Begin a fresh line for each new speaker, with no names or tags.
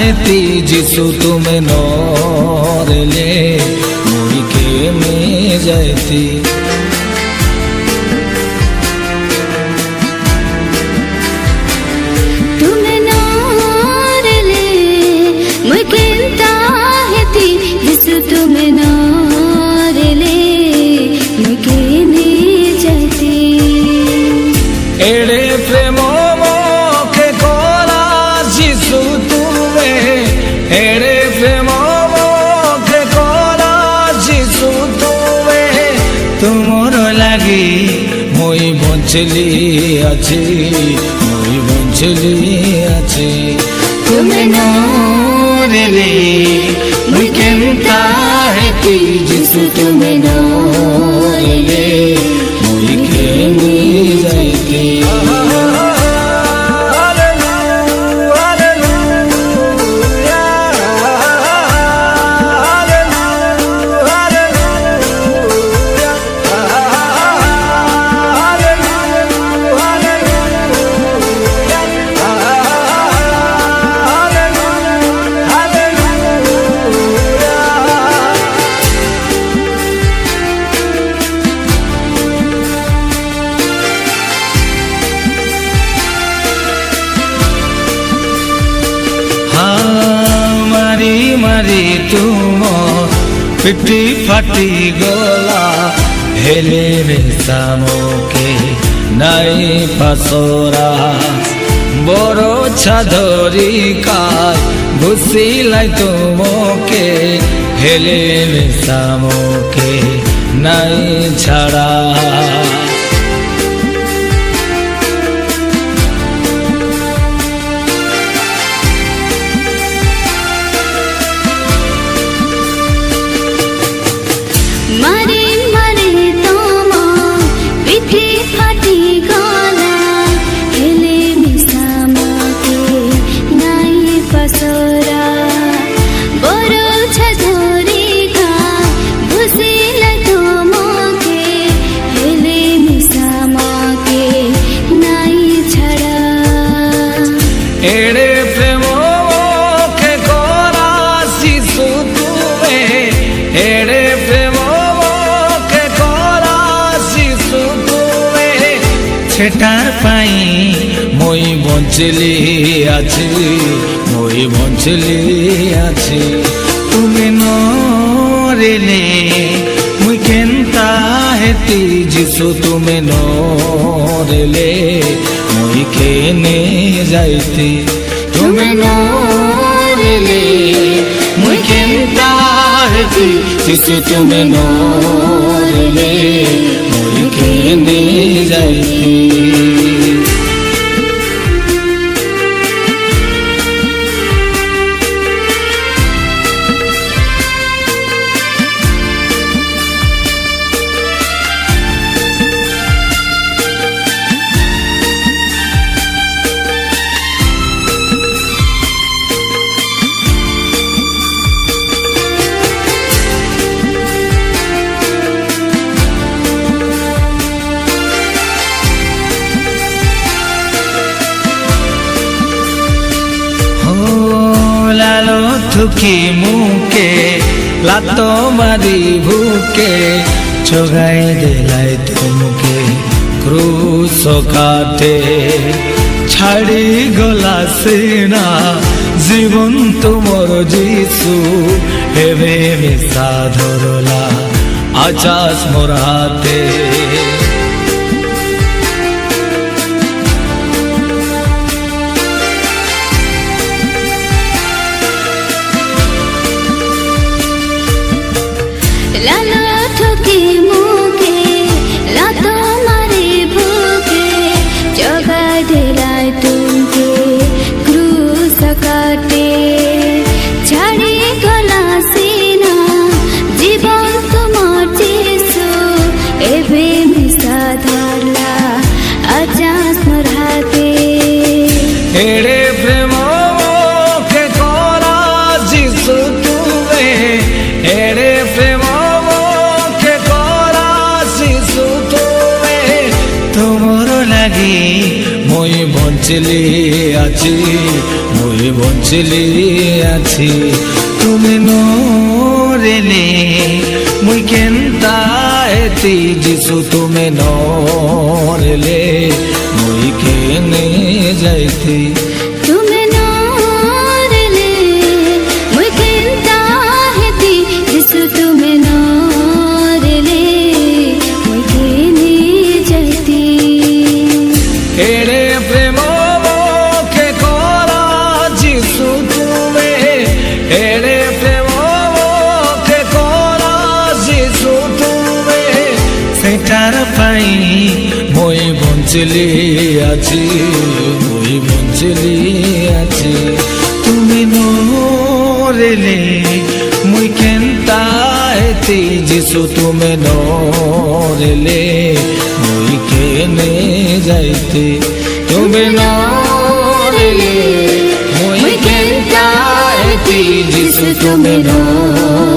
হেতি যিশু তুমি নরেলে মুই কেমে যাইতি
তুমি নরেলে মুই কেমতা হেতি যিশু তুমি নরেলে মুই কেমে যাইতি
এড়ে প্রেম মোকে করা যিশু তুমি এড়ে প্রেম মোকে করা যিশু তুমি তোমার লাগি মই বঞ্চলি আছি মই বঞ্চলি আছি তুমি নরেলে মুই কেমতা হেতি যিশু তুমি নরেলে মুই কেমে যাইতি মারি মারি তুম পিটি ফাটি গলা হেলে রেশামকে নাই পাসরা বড় ছাধরি কায় ঘুষিলাই তুমকে হেলে রেশামকে নাই ছাড়া
মারি মারি তোমার পিঠে ফাটি গলা হেলে মিশামকে নাই পাসরা বড় ছাধরি কা ভুসিলা তোমাকে হেলে মিশামকে নাই ছাড়া
এড়ে প্রেম মোকে করা যিশু তুমি এড়ে প্রেম মোকে করা যিশু তুমি সেটার পাই মই বঞ্চলি আছি মই বঞ্চলি আছি তুমি নরেলে মুই কেনতা হেতি যিশু তুমি নরেলে মুই কেনে যাইতি তুমি নরেলে মুই কেনতা হেতি যিশু তুমি নরেলে মুই কেনে যাইতি লালো থুকি মুকে লাতো মারি ভুকে চগাই দেলাই তুমকে ক্রুশ কাটে ছাড়ি গলা সিনা জীবন তোমার যিশু হেবে মিশা ধরলা আচাস মোর হাতে
লালো ঠকি মুখে লাতো মারি বুকে জগাই দিলাই তুমকে ক্রুশ কাটে ছাড়ি গলা সিনা জীবন তোমার যিশু এবে মিশা ধরলা আচাস মোর হাতে
এড়ে প্রেম মোকে করা যিশু তুমি এড়ে প্রেম মোকে করা যিশু তুমি তোমার লাগি মই বঞ্চলি আছি মই মই বঞ্চিলি আছি তুমি নরেলে মই কেনতা এতি যিছু তুমি নরেলে মই কেনে যাইতি
তুমি নরেলে মই কেনতা হেতি যিছু তুমি নরেলে মই কেনে যাইতি
এড়ে প্রেম কে করা যিছু তুমি এড়ে প্রেম কে করা যিছু তুমি সেটার পাই মই বঞ্চিলি আছি মই বঞ্চিলি আছি তুমি নরেলে মই কেনতা এতি যিছু তুমি নরেলে মই কেনে যাইতে তুমি নরেলে মই কেনতা এতি যিছু তুমি নরেলে